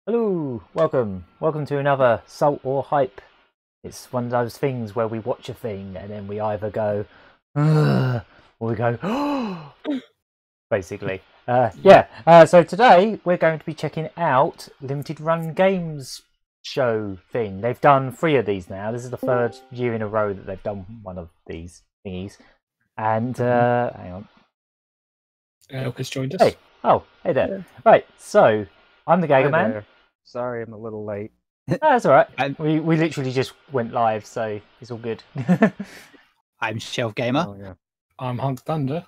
Hello, welcome to another Salt or Hype. It's one of those things where we watch a thing and then we either go, "Ugh," or we go, basically. So today we're going to be checking out Limited Run Games show thing. They've done 3 of these now. This is the 3rd year in a row that they've done one of these thingies. And hang on. Elka's joined us. Hey, hey there. Yeah. Right, so I'm the Gaga Man. Sorry, I'm a little late. No, that's alright. We literally just went live, so it's all good. I'm Shelf Gamer. Oh, yeah. I'm Hunt Thunder.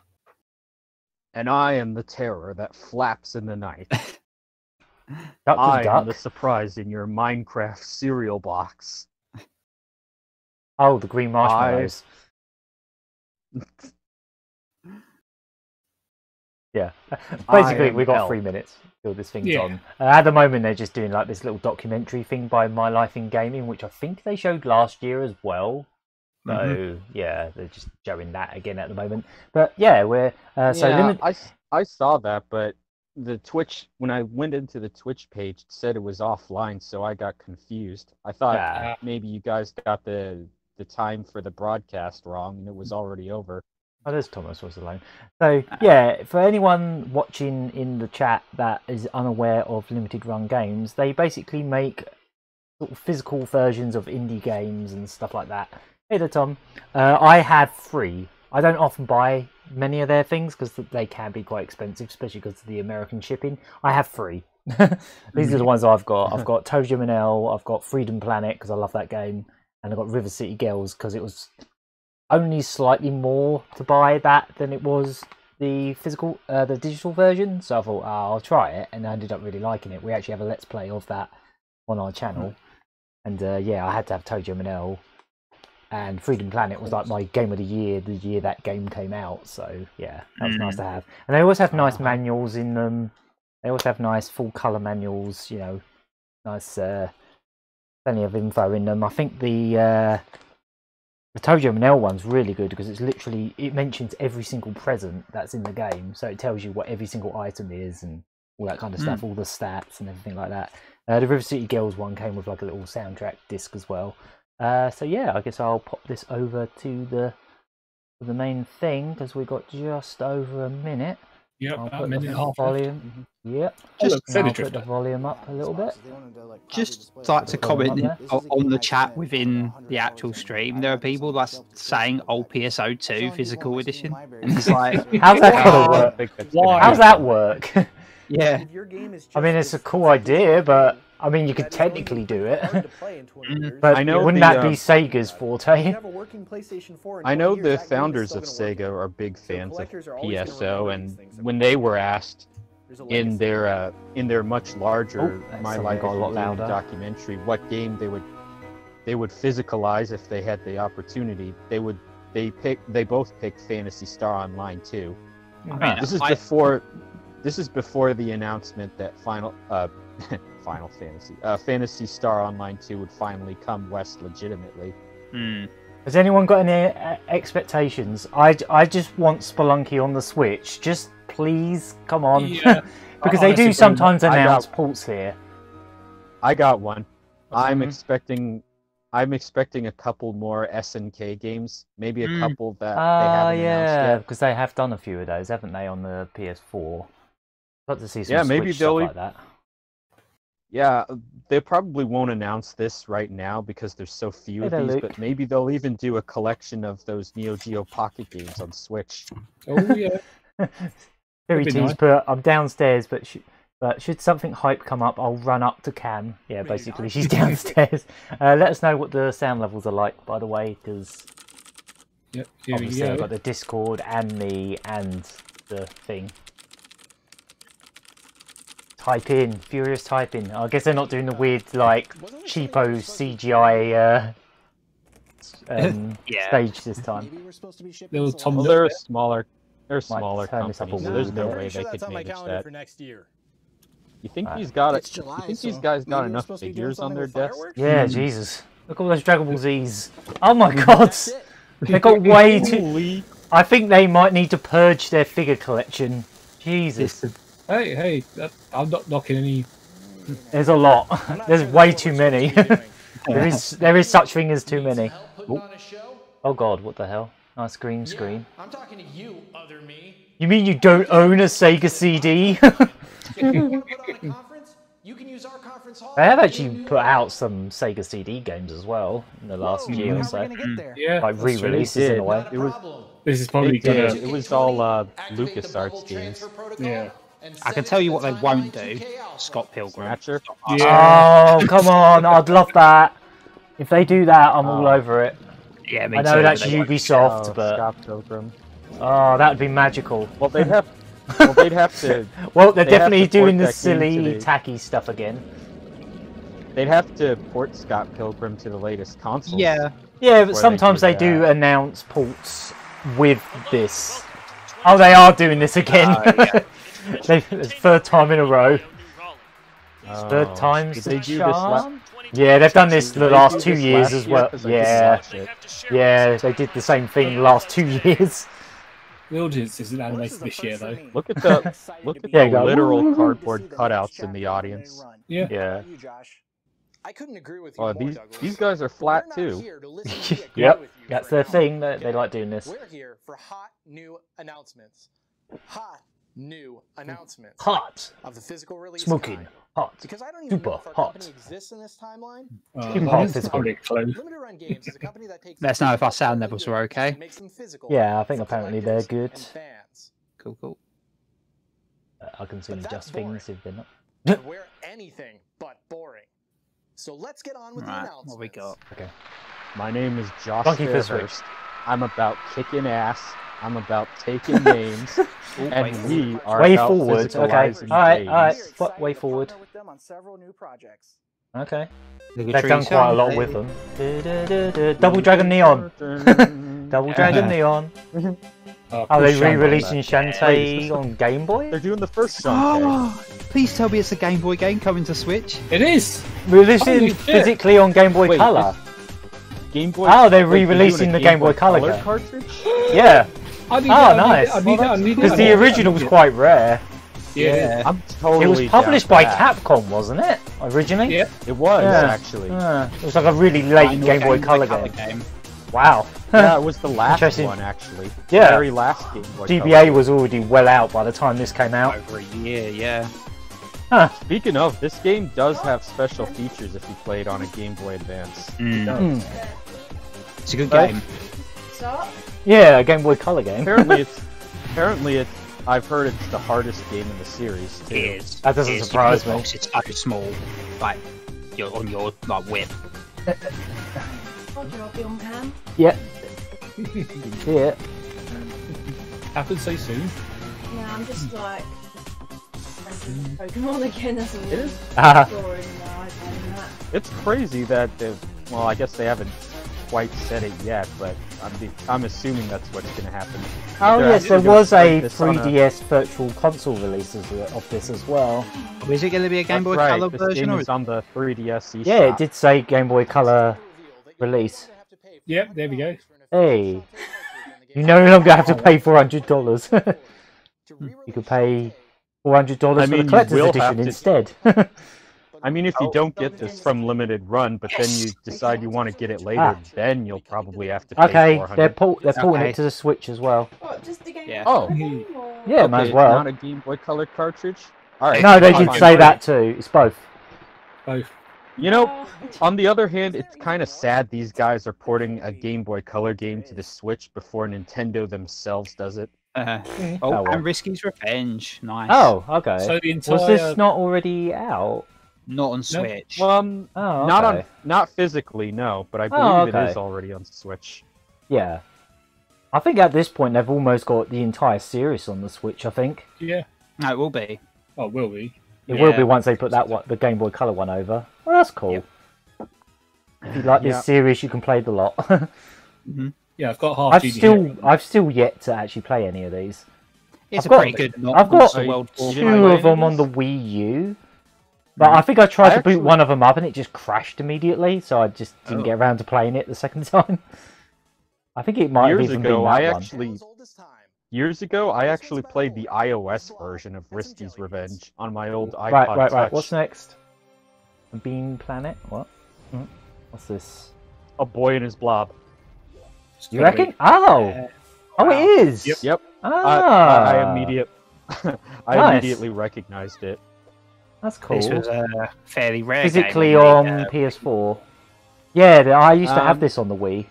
And I am the terror that flaps in the night. I am the surprise in your Minecraft cereal box. Oh, the green marshmallows. Yeah. Basically, we got 3 minutes till this thing's on. At the moment, they're just doing like this little documentary thing by My Life in Gaming, which I think they showed last year as well. So yeah, they're just showing that again at the moment. But yeah, we're I saw that, but the Twitch, when I went into the Twitch page, it said it was offline, so I got confused. I thought maybe you guys got the time for the broadcast wrong, and it was already over. Oh, there's Thomas was alone. So yeah, for anyone watching in the chat that is unaware of Limited Run Games, they basically make sort of physical versions of indie games and stuff like that. Hey there, Tom. I have 3. I don't often buy many of their things because they can be quite expensive, especially because of the American shipping. I have 3. These are the ones I've got. I've got Toe Jam and L, I've got Freedom Planet because I love that game, and I've got River City Girls because it was only slightly more to buy that than it was the physical, the digital version. So I thought, I'll try it, and I ended up really liking it. We actually have a Let's Play of that on our channel, and yeah, I had to have Toe Jam and L. And Freedom Planet was like my game of the year that game came out, so yeah, that was nice to have. And they always have nice manuals in them. They always have nice full colour manuals, you know, nice plenty of info in them. I think the Toe Jam and L one's really good because it's literally, it mentions every single present that's in the game, so it tells you what every single item is and all that kind of stuff, all the stats and everything like that. The River City Girls one came with like a little soundtrack disc as well. So yeah, I guess I'll pop this over to the main thing because we got just over a minute. Yep, I'll about put a minute the and a half. volume. Yep. Just I'll put the volume up a little bit. Just like to comment on the chat within the actual stream. There are people that's saying old PSO2 physical edition, and it's like, how's that gonna work? How's that work? Yeah. I mean, it's a cool idea, but I mean, you could technically do it. But I know wouldn't that be Sega's forte? I know the founders of Sega are big fans of PSO, and when they were asked in their much larger My Life in Gaming documentary what game they would physicalize if they had the opportunity, they both picked Phantasy Star Online 2. I mean, This is before the announcement that Phantasy Star Online 2 would finally come west legitimately. Has anyone got any expectations? I just want Spelunky on the Switch. Just please, come on. Yeah. Because they do sometimes announce ports here. I got one. I'm expecting a couple more SNK games, maybe a couple that they haven't announced yet. Because they have done a few of those, haven't they, on the PS4? I'd like to see some maybe Switch they'll stuff like that. Yeah, they probably won't announce this right now because there's so few of these, but maybe they'll even do a collection of those Neo Geo Pocket games on Switch. Oh yeah. Very tease, but I'm downstairs, but should something hype come up, I'll run up to Cam. Yeah, basically, she's downstairs. Let us know what the sound levels are like, by the way, because obviously I've got the Discord and the thing. Type in, furious typing. I guess they're not doing the weird, like, cheapo CGI stage this time. They're smaller. They're smaller turn this up a companies, so there's no way they could manage that. For next year. You think these guys got enough figures on their desk? Yeah, Jesus. Look at all those Dragon Ball Z's. Oh my god! They got way too... I think they might need to purge their figure collection. Jesus. Hey, I'm not knocking any There's a lot. There's way too many. there is such thing as too many. Oh god, what the hell? Nice green screen. I'm talking to you, other me. You mean you don't own a Sega CD? They have actually put out some Sega CD games as well in the last year or so. Yeah, like re-releases in a way. This is probably gonna. It was all LucasArts games. Yeah. I can tell you what they won't do. Scott Pilgrim. Snatcher? Oh, come on! I'd love that. If they do that, I'm all over it. Yeah, me I know too, that's but they won't. Ubisoft, but Scott Pilgrim. oh, that would be magical. Well, they'd have. Well, they'd have to. Well, they're definitely have to port doing the that game to silly, the- tacky stuff again. They'd have to port Scott Pilgrim to the latest consoles. Yeah. Yeah, but Where sometimes they they do do that. announce ports with this. Oh, they are doing this again. Yeah. It's third time in a row. Oh, Third time's did they the do this charm. Yeah, they've done this the last 2 years last as year? well. 'Cause I Yeah, just watched it. yeah, they did the same thing the last 2 years. The audience isn't animated this year, though. Look at the Yeah, you go. literal cardboard cutouts in the audience. Yeah. Yeah. I couldn't agree with you Oh, more, these Douglas. guys are flat But we're not too. here to listen to me agree Yep, with you that's for their now, thing. They okay? like doing this. We're here for hot new announcements. Hot new announcements Hot, of the physical release. smoking, kind. hot. Because I don't even Super know if our hot. company exists in this timeline. Keep 'em hot That's physical. probably a clue. Limited Run Games is a company that takes. Let us know if our sound levels are okay. and makes them physical Yeah, I think for apparently they're collectors good. and fans. Cool, cool. I can see But that's just boring. things if they're not. And we're anything but boring. So let's get on with the Right, announcements. what we got? Okay. My name is Josh Funky Fairhurst. I'm about kicking ass. I'm about taking names. And we are Way about forward. Okay. physicalizing All right. games. All right. But way forward. Okay. Look at They've done Trees quite a lot Sound, with eh? them. Double Dragon Neon. Double Dragon Neon. Are they re-releasing Shantae on Game Boy? They're doing the first Shantae. Oh, please tell me it's a Game Boy game coming to Switch. It is. Releasing Holy shit. physically on Game Boy Wait, Color. Game Boy. Oh, they're wait, re-releasing doing the a Game Boy Color game. cartridge? Yeah, I need Oh, that, nice. I need that. I need because that. the original was quite rare. Yeah. I'm totally. It was down published for by that. Capcom, wasn't it? Originally? Yeah. It was Yeah. actually. It was like a really late Game Boy Color game. Wow. Yeah, it was the last Interesting. one actually. Yeah. The very last Game Boy. GBA Color. was already well out by the time this came out. Over a year, yeah. Huh. Speaking of, this game does have special features if you play it on a Game Boy Advance. Hmm. It's a good Right. game. Yeah, a Game Boy Color game. Apparently it's. I've heard it's the hardest game in the series too. It is. That doesn't It is. surprise Your me. box is so small, like you're on your like whip. Roger, I'll be on cam. Yeah. Yeah. Happened so soon. Yeah, I'm just like Pokemon again as a It is. Ah, drawing now. I've done that. It's crazy that well, I guess they haven't quite said it yet, but I'm assuming that's what's going to happen. oh They're yes, there actually gonna was play a this on 3DS Virtual Console release of this as well. Is it going to be a Game Boy That's right, Color this version game or is on the 3DS eShop. Yeah, it did say Game Boy Color release. Yep, there we go. Hey, you no longer have to pay $400. You could pay $400 for mean, the you collector's will have edition to- instead. I mean, if you don't get this from limited run, but then you decide you want to get it later, then you'll probably have to pay Okay, $400. they're porting Okay. it to the Switch as well. What, just the game? Yeah. Oh. Game or... Yeah, Okay, might as it's well. not a Game Boy Color cartridge. All right. No, they fine. did say that too. It's both. Both. You know, on the other hand, it's kind of sad these guys are porting a Game Boy Color game to the Switch before Nintendo themselves does it. Oh, well. and Risky's Revenge. Nice. Oh, okay. So the entire. Was this not already out? Not on Switch. Well, Oh, not okay. not physically, no, but I believe Oh, it okay. is already on Switch. Yeah. I think at this point they've almost got the entire series on the Switch. I think Yeah. No, it will be. Oh, will we? it will Yeah. be once they put that one, the Game Boy Color one over. Well, that's cool. Yep. If you like this Yeah. series, you can play the lot. Yeah, I've got half GD. I've still yet to actually play any of these. It's I've a got- pretty good. I've got Monster World two Two Am I of them playing on the this? Wii U, but I think I tried I to boot actually- one of them up and it just crashed immediately, so I just didn't Oh. get around to playing it the second time. I think it might have Years even ago, been that I one. actually Years ago, I actually played the iOS version of Risky's Revenge on my old iPod Right. Touch. What's next? A bean planet? What? What's this? A boy and his blob. You reckon? Oh! Oh, it is! Yep. Ah! I immediately recognized it. That's cool. This was a fairly rare Physically game on PS4. Yeah, I used to have this on the Wii.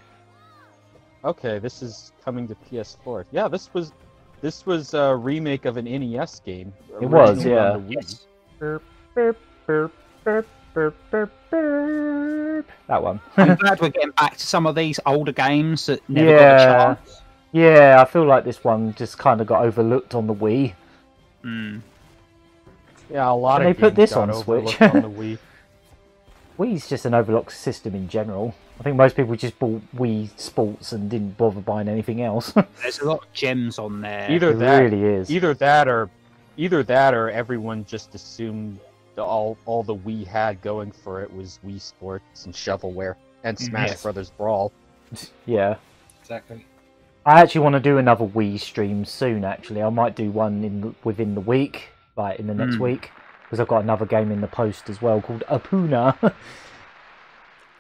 Okay, this is coming to PS4. Yeah, this was a remake of an NES game. It was, originally yeah. on the Wii. Burp, burp, burp, burp, burp, burp, burp. That one. I'm glad we're getting back to some of these older games that never got Yeah. a chance. Yeah, I feel like this one just kind of got overlooked on the Wii. Yeah, a lot Can of they put games this got on Switch? overlooked on the Wii. Wii's just an overlooked system in general. I think most people just bought Wii Sports and didn't bother buying anything else. There's a lot of gems on there. Either It that, really is. Either that, or everyone just assumed all the Wii had going for it was Wii Sports and shovelware and Smash Brothers Brawl. Yeah. Exactly. I actually want to do another Wii stream soon, actually. I might do one within the week, like in the next week, because I've got another game in the post as well called Apuna.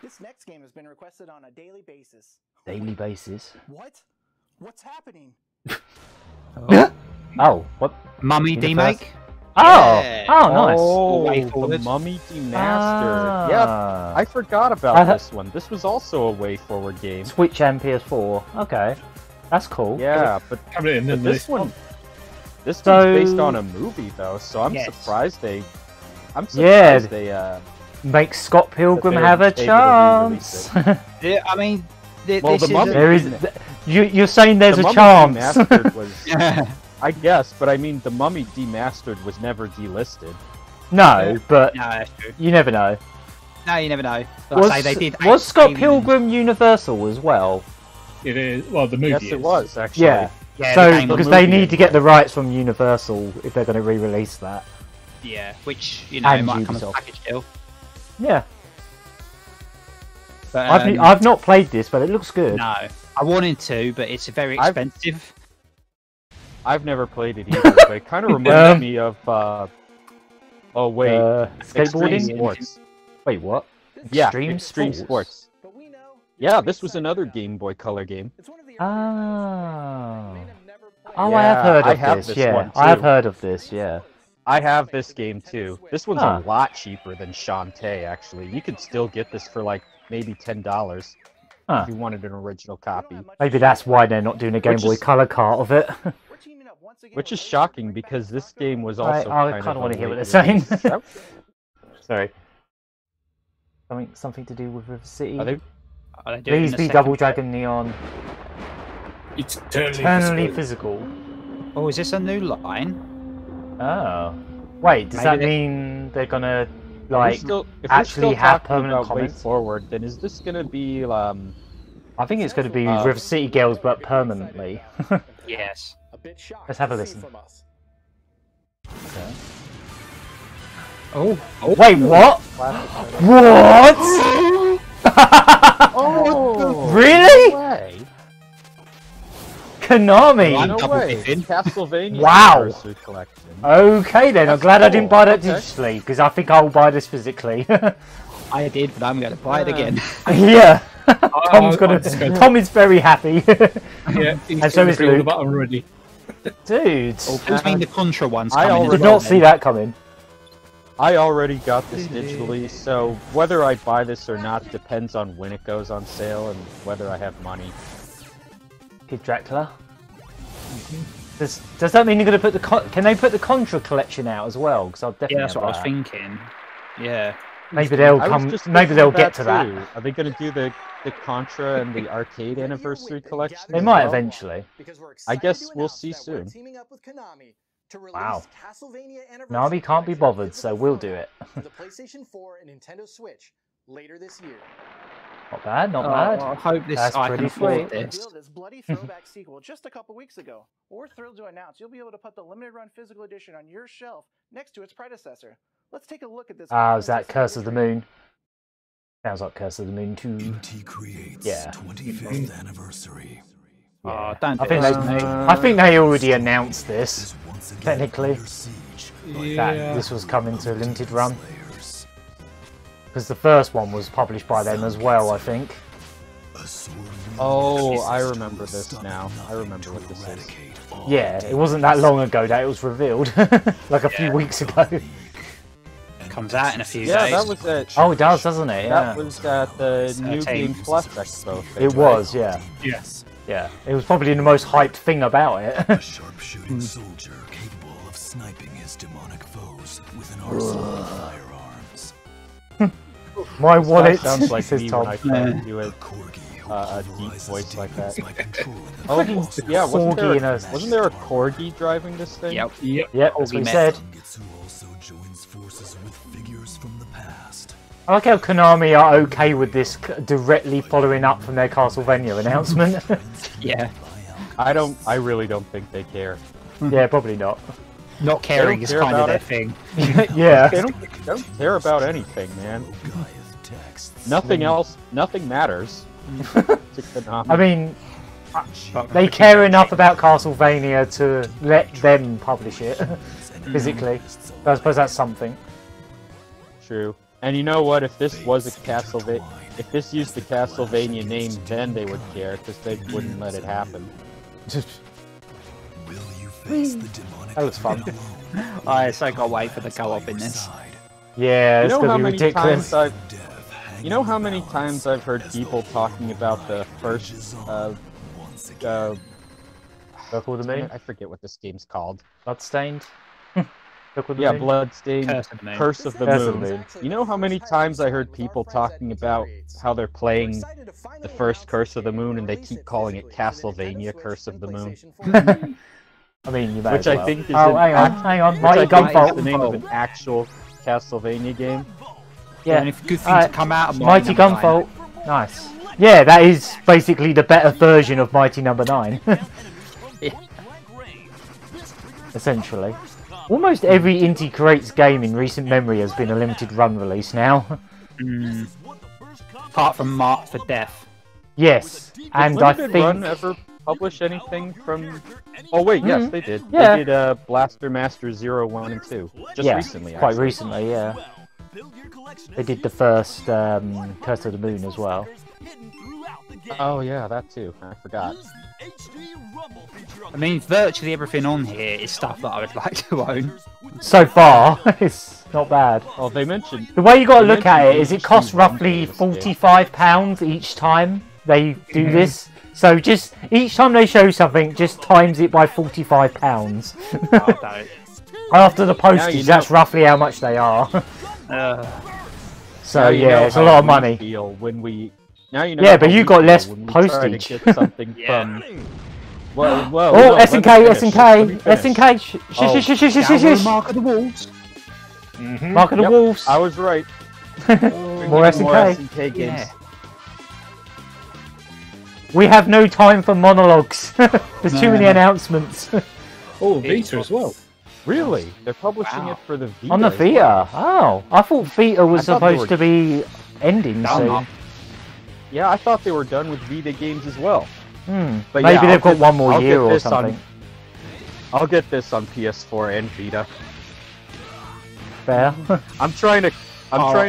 This next game has been requested on a daily basis. Daily basis. What? What's happening? Oh, what? Mummy demake? Oh! Yeah. Oh, nice! Oh, the Mummy Demastered. Yeah, I forgot about this one. This was also a way forward game. Switch and PS4. Okay. That's cool. Yeah, but this one... This one's based on a movie, though, so I'm surprised they... Make Scott Pilgrim have a chance. Yeah, I mean, well, the Mummy... There is... You're saying there's the a chance. Demastered was... I guess, but I mean, the Mummy Demastered was never delisted. No, but no, that's true. You never know. No, you never know. Was Scott Pilgrim Universal as well? It is. Well, the movie Yes, it was, actually. Yeah. Yeah, so, because they need to get the rights from Universal if they're going to re-release that. Yeah, which, you know, And might come as a Ubisoft. package deal. Yeah. But, I've not played this, but it looks good. No, I wanted to, but it's very expensive. I've never played it either, but it kind of reminds me of, oh wait, skateboarding? Extreme Sports. Wait, what? Yeah, Extreme Sports. Yeah, this was another Game Boy Color game. Oh. Yeah, I have heard of have this, this one, I have too. heard of this, yeah. I have this game too. This one's Huh. a lot cheaper than Shantae, actually. You could still get this for like maybe $10 if you wanted an original copy. Maybe that's why they're not doing a Game Boy Color cart of it. Which is shocking because this game was also I kind of want to hear what a they're saying. late release. Sorry. Something to do with River City? Are they Please be Double Dragon Neon. Eternally physical. Oh, is this a new line? Oh. Wait, does that mean they're gonna, like, actually have permanent way comments? forward, then is this gonna be, I think it's gonna be River City Girls, but permanently. Yes. Let's have a listen. Okay. Oh. Wait, what? What? Oh, really? No way. Konami! No way. Castlevania Wow. Anniversary Collection. Okay then, I'm glad I didn't buy that Okay. digitally, because I think I'll buy this physically. I did, but I'm going to buy it again. Yeah. Tom's Tom is very happy. Yeah, he's And so is the Luke. button already. Dude. Does mean the Contra one's I coming as Did well, not see then? that coming. I already got this digitally, so whether I buy this or not depends on when it goes on sale and whether I have money. Kid Dracula. Does that mean you're going to put the... Can they put the Contra collection out as well? Because I'll definitely Yeah, that's have what I was that. thinking. Yeah. Maybe they'll I was come... just Maybe thinking they'll of get to that. too. Are they going to do the Contra and the Arcade Anniversary Collection? They as might well? eventually. I guess we'll see soon. Wow. Konami can't be bothered, so we'll do it. For the PlayStation 4 and Nintendo Switch later this year. Not bad, not bad. I hope this That's I can pretty afford sweet. this. Revealed this bloody throwback sequel just a couple weeks ago. We're thrilled to announce you'll be able to put the limited run physical edition on your shelf next to its predecessor. Let's take a look at this. Ah, is that Curse of the Moon? Sounds like Curse of the Moon 2. Yeah. 25th anniversary. Oh, don't I do think this they, to me. I think they already announced this, technically, Siege. that this was coming to a limited run. Because the first one was published by them as well, I think. Oh, I remember this now. I remember what this is. Yeah, it wasn't that long ago that it was revealed. Like a few weeks ago. Comes out in a few days. Yeah, that was at... Oh, it does, doesn't it? Yeah. That was at the New Game Plus Expo thing, It was, yeah. Yes. Yeah, it was probably the most hyped thing about it. A sharpshooting soldier capable of sniping his demonic foes with an arsenal of firearms. My wallet sounds like says me Tom. when I try to do a deep voice like that. Oh, yeah, wasn't there a corgi driving this thing? Yep. Yep, that's what he said. I like how Konami are okay with this directly following up from their Castlevania announcement. Yeah. I really don't think they care. Yeah, probably not. Not caring is kind of their thing. Yeah. They don't care about anything, man. Nothing else, nothing matters. I mean, they care enough about Castlevania to let them publish it physically. So I suppose that's something. True. And you know what? If this was a Castlevania, if this used the Castlevania name, then they would care because they wouldn't let it happen. That was fun. I so can't wait for the co-op in this. Yeah, it's gonna be ridiculous. You know how many times I've heard people talking about the first Circle of the Moon? I forget what this game's called. Bloodstained? Yeah, Bloodstained, Curse of the Moon. Moon. You know how many times I heard people talking about how they're playing the first Curse of the Moon and they keep calling it Castlevania Curse of the Moon? I mean, you might Which as well. I think is hang on, Mighty Gunvolt. The Gunvolt. name of an actual Castlevania game. Yeah, and if good things come out of Mighty Gunvolt. Nice. Yeah, that is basically the better version of Mighty Number 9. Essentially. Almost every Inti Creates game in recent memory has been a limited run release now. Apart from Mark for Death. Yes, and I think... Run ever publish anything from... Oh wait, yes, they did. Yeah. They did Blaster Master 0, 1, and 2. Just recently, quite actually. recently, yeah. They did the first Curse of the Moon as well. Oh yeah, that too. I forgot. I mean, virtually everything on here is stuff that I would like to own. So far, it's not bad. Oh, they mentioned... The way you got to look at it is it costs roughly £45 each time they do this. So just, each time they show something, just times it by £45. After the postage, that's roughly how much they are. So yeah, it's a lot of money. When we... Now you know yeah, but you got less postage. Get something from... Well, oh, SNK, SNK, SNK! Shh. Mark of the Wolves. Mark of the Wolves. I was right. More SNK. Games. Yeah. We have no time for monologues. There's too many announcements. Oh, Vita as well. Really? They're publishing it for the Vita. On the Vita? Oh, I thought Vita was supposed to be ending soon. Yeah, I thought they were done with Vita games as well. But maybe they've got one more year or something. I'll get this on PS4 and Vita. Fair. I'm trying to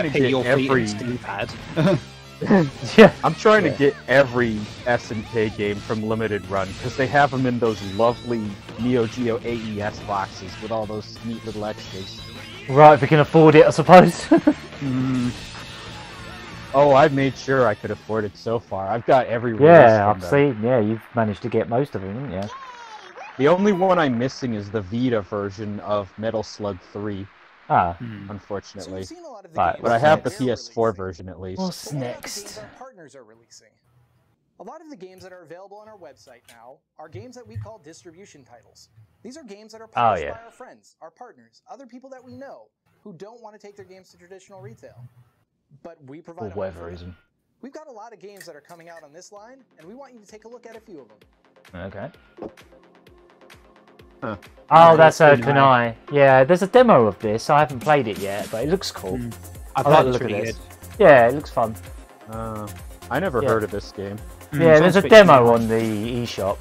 get every... Yeah. I'm trying to get every SNK game from Limited Run, because they have them in those lovely Neo Geo AES boxes with all those neat little extras. Right, if we can afford it, I suppose. Oh, I've made sure I could afford it so far. I've got every release. Yeah, I've seen. Yeah, you've managed to get most of them, haven't you? The only one I'm missing is the Vita version of Metal Slug 3. Unfortunately. Right, but I have the PS4 version at least. What's next? Partners are releasing. A lot of the games that are available on our website now are games that we call distribution titles. These are games that are published by our friends, our partners, other people that we know who don't want to take their games to traditional retail. But we provide for whatever reason. We've got a lot of games that are coming out on this line, and we want you to take a look at a few of them. Okay. Oh, that's Kunai. Yeah, there's a demo of this. I haven't played it yet, but it looks cool. I like the look of this. Yeah, it looks fun. I never heard of this game. Yeah, there's a demo on the eShop.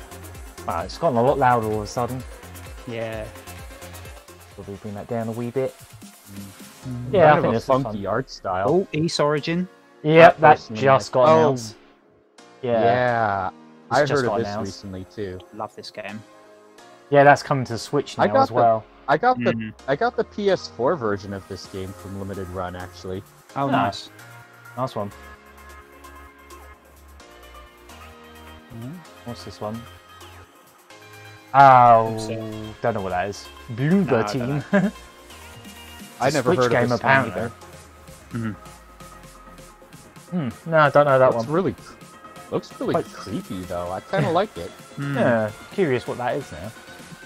Wow, it's gotten a lot louder all of a sudden. Yeah. Probably bring that down a wee bit. Yeah, I kind think of it's a funky art style. Oh, East Origin. Yep, that personally, just got oh, announced. Yeah, I just heard of got this announced. recently too. Love this game. Yeah, that's coming to Switch now as well. I got the PS4 version of this game from Limited Run actually. Oh, nice. Nice one. What's this one? Oh, don't know what that is. Bloober Team. I never Switch heard game of this apparently. one either. No, I don't know that one. Looks really Quite- creepy though. I kind of like it. Yeah, curious what that is now.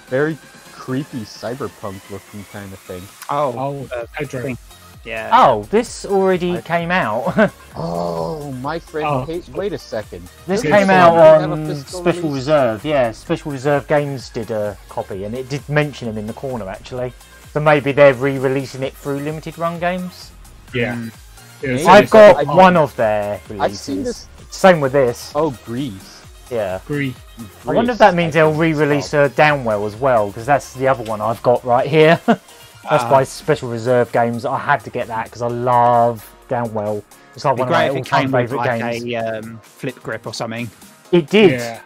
Very creepy cyberpunk looking kind of thing. Oh, Pedro. thing. Yeah. Oh, this already came out. Oh, my friend. Wait a second. This Okay, came so out they have a on physical Special release? Reserve. Yeah, Special Reserve Games did a copy, and it did mention them in the corner actually. So maybe they're re-releasing it through Limited Run Games. Yeah. Maybe. I've got I- one of their releases. I've seen this. Same with this. Oh, Grease. Yeah. Agree. I wonder if that means they'll re-release Downwell as well, because that's the other one I've got right here. That's by Special Reserve Games. I had to get that because I love Downwell. It's like It'd one be of my great if it all-time came with favourite like games. a flip grip or something. It did. Yeah.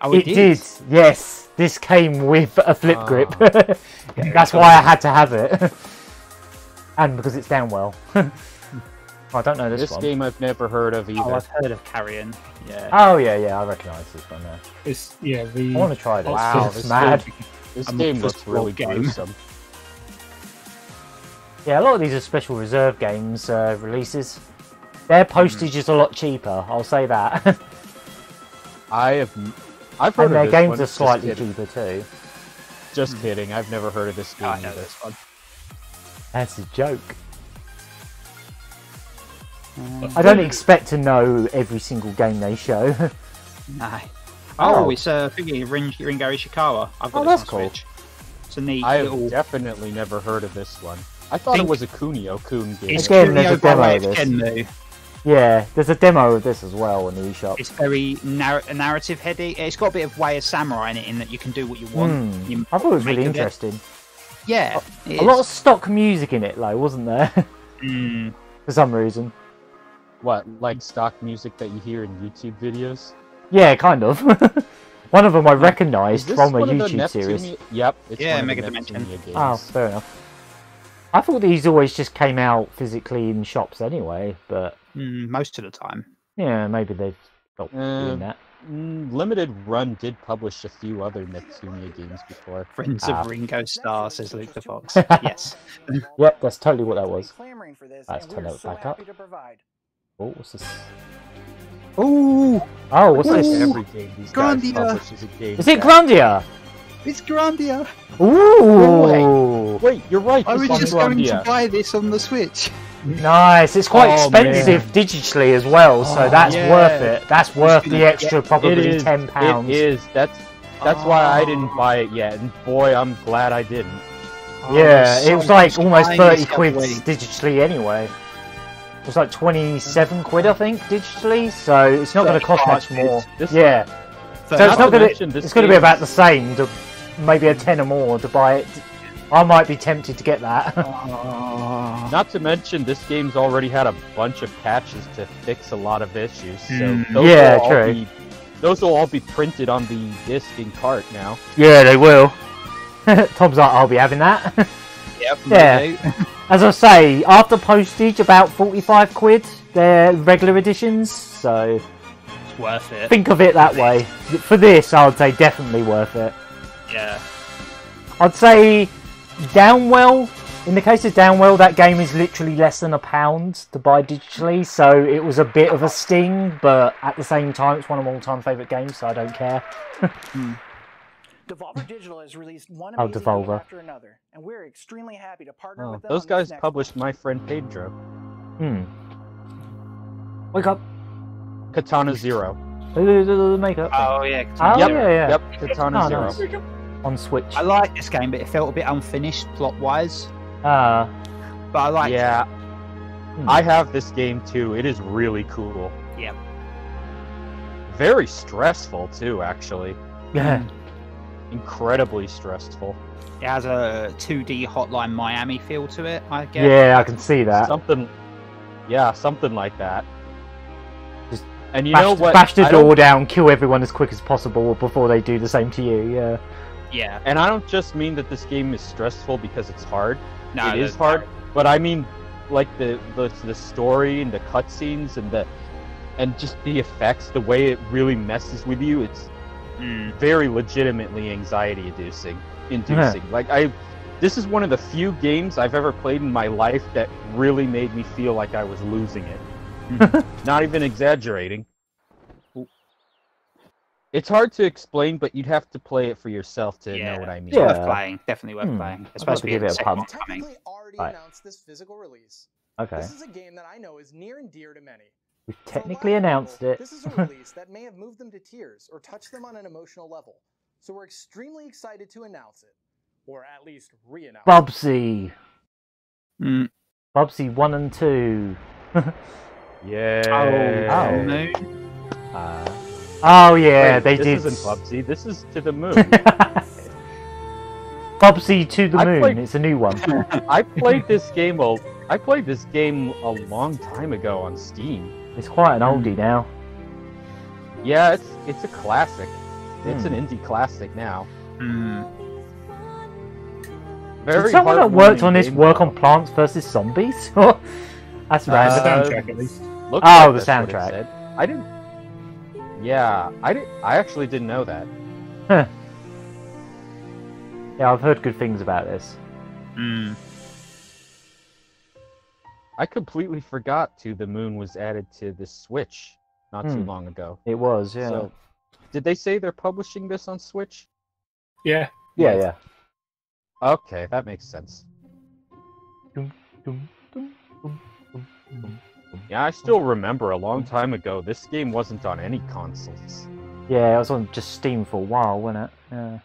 Oh, It did. Yes. This came with a flip grip. That's why I had to have it. And because it's Downwell. I don't know this one. game I've never heard of either. Oh, I've heard of Carrion. Yeah. Oh yeah, I recognise this one now. It's the. I want to try this. Wow, It's this mad. This I'm game up for looks really sport game. gruesome. Yeah, a lot of these are Special Reserve Games releases. Their postage is a lot cheaper, I'll say that. I've heard And of their this games one, are just slightly kidding. cheaper too. Just kidding. I've never heard of this game I know either. this one. That's a joke. I don't expect to know every single game they show. No. Oh. Oh, it's thinking Ringo Ishikawa. I've got Oh, this that's on cool. Switch. It's a neat I little. have definitely never heard of this one. I thought it Think- was a Kunio-kun game. It's Again, there's a Kunio by demo way of of this. Shenmue. Yeah, there's a demo of this as well in the eShop. It's very narrative heady. It's got a bit of Way of Samurai in it, in that you can do what you want. You I thought it was make really of it. interesting. Yeah. A lot of stock music in it, though, wasn't there? For some reason. What, like stock music that you hear in YouTube videos? Yeah, kind of. One of them I recognised Is this from a one of the YouTube series. Neptunia- Yep, it's Yeah, one of Mega the Dimension. Neptunia games. Oh, fair enough. I thought these always just came out physically in shops anyway, but most of the time. yeah, maybe they've stopped doing that. Limited Run did publish a few other Neptunia games before. Friends Ah. of Ringo Starr, says Luke the Fox. Yes. Yep, that's totally what that was. Clamoring for this, Let's and turn we're that so back up. happy to provide. Oh, what's this? Ooh, Oh, what's this? Every game these guys Grandia. publish is a game. Is it that- Grandia? it's Grandia. Ooh! Wait, you're right. I this was one's just going to Grandia. buy this on the Switch. Nice. It's quite Oh, expensive digitally as well, so that's yeah. worth it. That's worth the gonna extra, It probably is. £10. It is. That's why I didn't buy it yet, and boy, I'm glad I didn't. Yeah, so it was like much almost buying 30 this quid away. digitally anyway. It was like 27 quid, I think, digitally, so it's not going to cost much more. This- Yeah, so not it's not to going mention to. this It's going to be game about is- the same, to maybe a tenner more to buy it. I might be tempted to get that. Not to mention, this game's already had a bunch of patches to fix a lot of issues. So Yeah, will all true. those will all be printed on the disc and cart now. Yeah, they will. Tom's like, I'll be having that. Yep. Yeah. As I say, after postage, about 45 quid. They're regular editions, so It's worth it. think of it that way. For this, I would say definitely worth it. Yeah. I'd say Downwell, in the case of Downwell, that game is literally less than £1 to buy digitally, so it was a bit of a sting, but at the same time, it's one of my all-time favourite games, so I don't care. Devolver Digital has released one Oh, amazing game Devolver. after another, and we're extremely happy to partner Oh, with them. those on guys this next published My Friend Pedro. Wake up. Katana Zero. The makeup. Oh yeah. Oh, Yep, yeah. Yep, Katana Oh, Zero. nice. On Switch. I like this game, but it felt a bit unfinished plot-wise. Ah. But I like. Yeah. I have this game too. It is really cool. Yep. Very stressful too, actually. Yeah. incredibly stressful. It has a 2D Hotline Miami feel to it, I guess. Yeah, I can see that. Something like that. Just and you know what? Bash the door down, kill everyone as quick as possible before they do the same to you. Yeah. Yeah. And I don't just mean that this game is stressful because it's hard. No, it is hard, but I mean, like the story and the cutscenes and just the effects, the way it really messes with you. It's very legitimately anxiety-inducing. Like this is one of the few games I've ever played in my life that really made me feel like I was losing it. Not even exaggerating. It's hard to explain, but you'd have to play it for yourself to know what I mean. It's worth playing. Definitely worth playing. Especially give it a pump. Technically already announced this physical release. Okay. This is a game that I know is near and dear to many. We've technically announced it. This is a release that may have moved them to tears or touched them on an emotional level. So we're extremely excited to announce it. Or at least re-announce Bubsy. it. Bubsy 1 and 2. Yeah. Oh yeah, they this did. This isn't Bubsy, this is To the Moon. Bubsy to the Moon, it's a new one. I played this game a long time ago on Steam. It's quite an oldie now. Yeah, it's a classic. It's an indie classic now. Did someone that worked on this work on Plants vs Zombies? That's random. The soundtrack, at least. Oh, the soundtrack. I didn't. Yeah, I actually didn't know that. Huh. Yeah, I've heard good things about this. I completely forgot To the Moon was added to the Switch not too long ago. It was, yeah. So, did they say they're publishing this on Switch? Yeah. Yeah. Okay, that makes sense. Yeah, I still remember a long time ago, this game wasn't on any consoles. Yeah, it was on just Steam for a while, wasn't it? Yeah.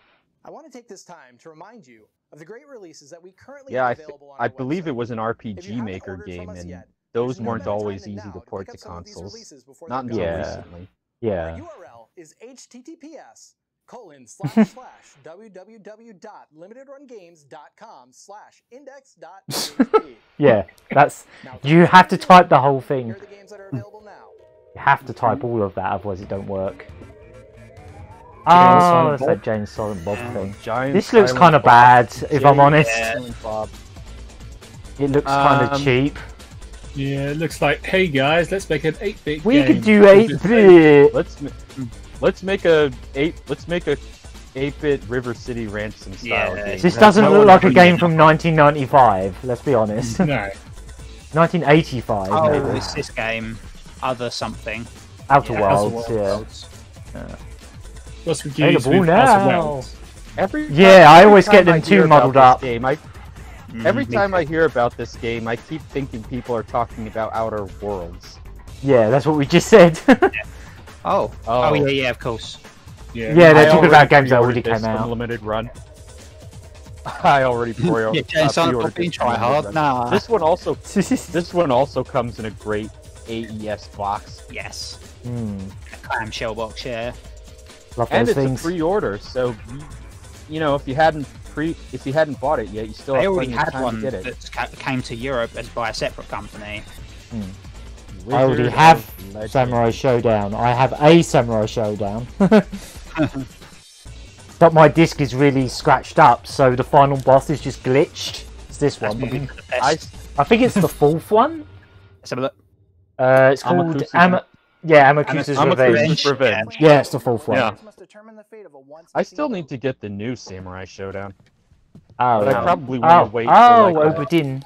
I want to take this time to remind you of the great releases that we currently Yeah, have available on I our believe website. it was an If you RPG haven't Maker ordered from game, us and yet, those there's no weren't better time always than easy now to pick port up to some of these consoles. releases before Not they until go Yeah. recently. Yeah. Our URL is https://www.limitedrungames.com/index.php. Yeah, that's... Now, You have to type the whole thing. here are the games that are available now. You have to type all of that, otherwise it don't work. Oh, that's that James Silent Bob thing. This looks kind of bad, if I'm honest. It looks kind of cheap. Yeah, it looks like, hey guys, let's make an 8-bit We game. could do 8-bit. Let's make a 8-bit River City Ransom style game. This doesn't look like a game from 1995. Let's be honest. No. 1985. Oh, maybe. it's this game. Other something. Outer Yeah, Worlds. Yeah. What's confused Available with Outer now. Worlds? I always get them too muddled up. Every time I hear about this game, I keep thinking people are talking about Outer Worlds. Yeah, that's what we just said. Oh, yeah, of course. Yeah, they're talking about games that already came out. Limited run. I already pre-ordered. Try hard. Nah. This one also comes in a great AES box. Yes. A clamshell box, yeah. Love And those it's things. a pre-order, so you know if you hadn't bought it yet, you still have They already plenty of had time one to get it. that came to Europe as by a separate company. I already have Samurai Showdown. I have a Samurai Showdown. But my disc is really scratched up, so the final boss is just glitched. It's this one. I think it's the fourth one. Let's have a look. It's called Amakusa's Revenge. Yeah, it's the fourth one. Yeah. I still need to get the new Samurai Showdown. Oh, but I probably want to wait for Oberdin.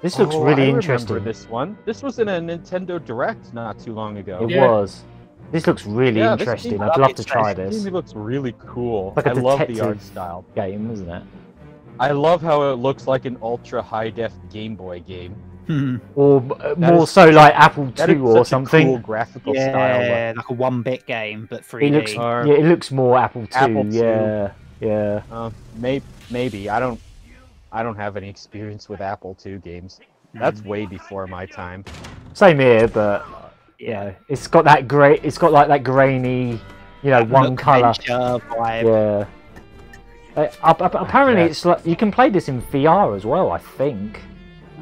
This looks really I interesting. remember this one. This was in a Nintendo Direct not too long ago. It was. This looks really interesting. I'd love to try this. It looks really cool. Like a I love the detective art style. game, isn't it? I love how it looks like an ultra high def Game Boy game. Or more so like Apple II or something. Cool graphical style. Yeah, like a 1-bit game, but 3D. It looks more Apple II. Apple II. Yeah. Maybe I don't have any experience with Apple II games. That's way before my time. Same here, but yeah, it's got that great. It's got like that grainy you know, one colour. Vibe. Yeah. Apparently, it's like you can play this in VR as well. I think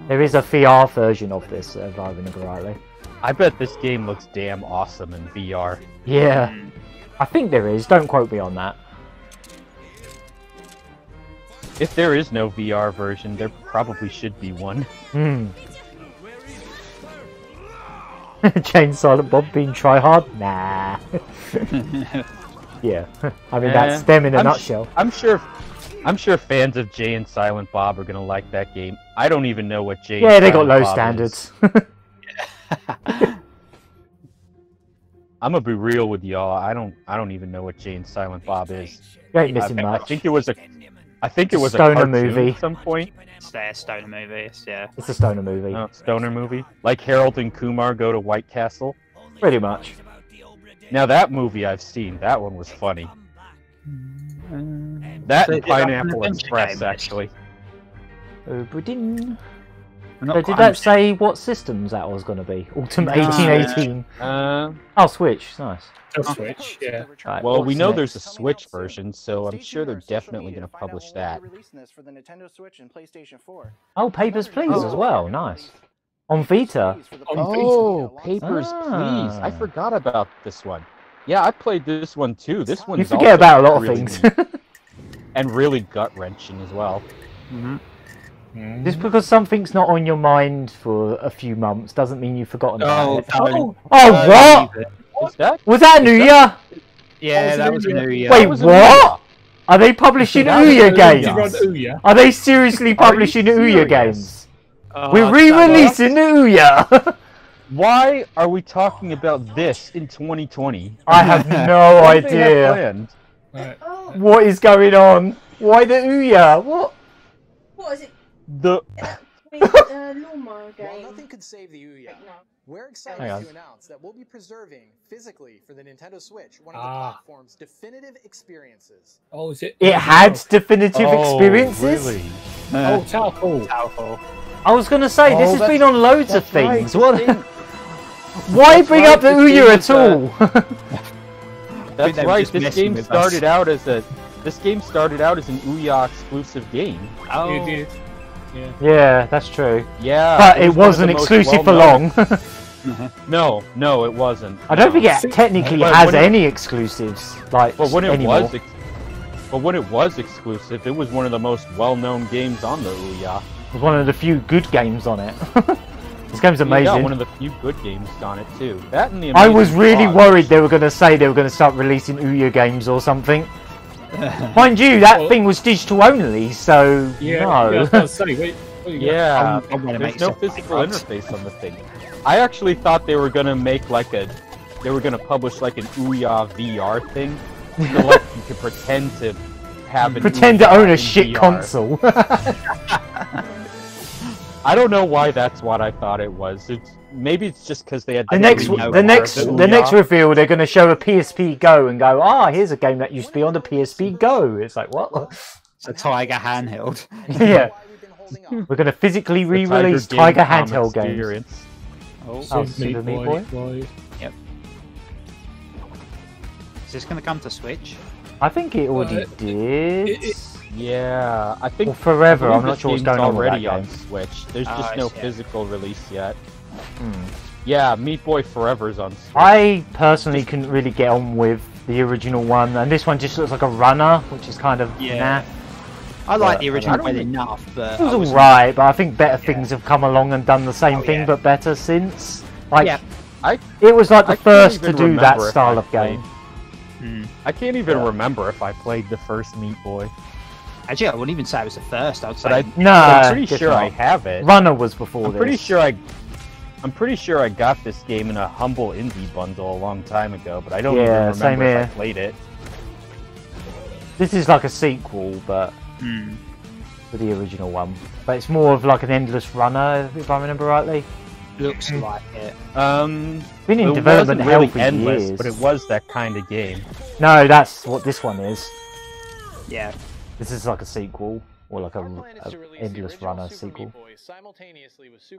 there is a VR version of this, if I remember rightly. I bet this game looks damn awesome in VR. Yeah, I think there is. Don't quote me on that. If there is no VR version, there probably should be one. Jane Silent Bob being try hard? Nah. Yeah, I mean that's them in a nutshell. I'm sure fans of Jay and Silent Bob are gonna like that game. I don't even know what Jay. Yeah, they got low standards. I'm gonna be real with y'all. I don't even know what Jay and Silent Bob is. You ain't missing much. I think it was a Stoner cartoon movie at some point. It's their Stoner movie, yeah. It's a Stoner movie. Oh, Stoner movie? Like Harold and Kumar go to White Castle? Pretty much. Now that movie I've seen, that one was funny. That and Pineapple Express, actually. So did that say what systems that was going to be? Autumn 1818. Oh, Switch. Nice. Switch, yeah. Right, well, we know next? there's a Switch version, so I'm sure they're definitely going to publish that. Oh, Papers, Please as well. Nice. On Vita. Oh, Papers, Please. I forgot about this one. Yeah, I played this one too. This one. You forget about a lot of things. And really gut-wrenching as well. Just because something's not on your mind for a few months doesn't mean you've forgotten about it. Oh, what? Was that Ouya? Yeah, that was Ouya. Wait, what? Are they publishing Ouya games? Are they seriously publishing Ouya games? We're re-releasing Ouya! Why are we talking about this in 2020? I have no idea. What is going on? Why the Ouya? What? What is it? The Lawnmower game. While nothing could save the Ouya, we're excited to announce that we'll be preserving physically for the Nintendo Switch one of the platform's definitive experiences. Oh, is it? It had definitive experiences? Really? Oh, Taohou. I was going to say, this has been on loads of things. What? Why bring up the Ouya at all? That's right. This game started out as an Ouya exclusive game. Oh, you did. Yeah, that's true. Yeah, but it wasn't exclusive for long. No, it wasn't. I don't think it technically has any exclusives. Like, but when it anymore. was exclusive, it was one of the most well-known games on the Ouya. It was one of the few good games on it. This game's amazing. Yeah, one of the few good games on it too. That and the I was really worried they were going to say they were going to start releasing Ouya games or something. Mind you, that thing was digital only, so no. Yeah, I was gonna say, there's no physical interface on the thing. I actually thought they were gonna make like they were gonna publish like an Ouya VR thing, so like you could pretend to have to own a shit console. I don't know why that's what I thought it was. Maybe it's just because they had the next reveal. They're going to show a PSP Go and go, here's a game that used to be on the PSP Go. It's like, what? It's a Tiger handheld. Yeah, we're going to physically re-release Tiger handheld games. Super Meat Boy. Yep. Is this going to come to Switch? I think it already did. Yeah, I think Forever. I'm not sure what's going on already with that on game. Switch. There's just no physical release yet. Yeah, Meat Boy Forever's on Switch. I personally couldn't really get on with the original one, and this one just looks like a runner, which is kind of nah. I like the original well enough, but it was alright. But I think better things have come along and done the same thing, but better since. Like, it was like the first to do that style of game. I can't even remember if I played the first Meat Boy. Actually, I wouldn't even say it was the first. I'd say I'm pretty sure I have it. Runner was before this. I'm pretty sure I got this game in a humble indie bundle a long time ago, but I don't even remember if I played it. This is like a sequel, but for the original one. But it's more of like an endless runner, if I remember rightly. Looks like it. Been in development hell for years, but it was that kind of game. No, that's what this one is. Yeah. This is like a sequel, or like a endless runner sequel.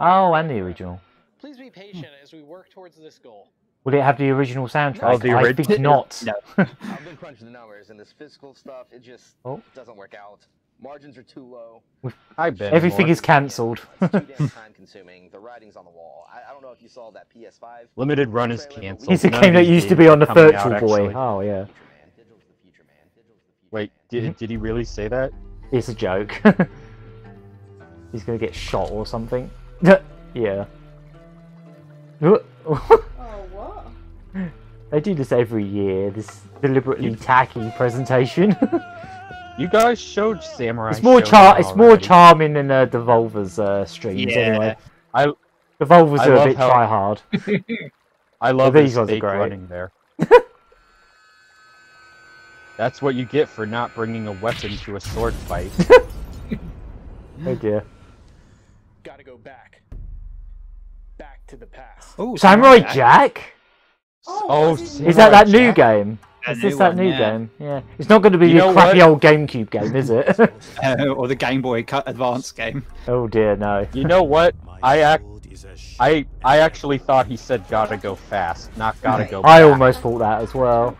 Oh, and the original. Please be patient as we work towards this goal. Will it have the original soundtrack? Oh, the I think not. No. I've been crunching the numbers, and this physical stuff, it just doesn't work out. Margins are too low. Everything is cancelled. It's too damn time consuming. The writing's on the wall. I don't know if you saw that PS5. Limited run is cancelled. It's a game that used to be on the Virtual Boy. Oh, yeah. Wait, did he really say that? It's a joke. He's gonna get shot or something. Yeah. Oh, what? They do this every year, this deliberately tacky presentation. You guys showed Samurai. It's more charming than Devolver's streams anyway. Devolver's are a bit try hard. I love these his ones are fake great. running there. That's what you get for not bringing a weapon to a sword fight. Oh dear. Gotta go back. Back to the past. Oh, Samurai Jack? Oh, is that new game? Is this that new game? Yeah. It's not going to be the crappy old GameCube game, is it? Or the Game Boy Advance game. Oh dear, no. You know what? I actually thought he said gotta go fast, not gotta go back. I almost thought that as well.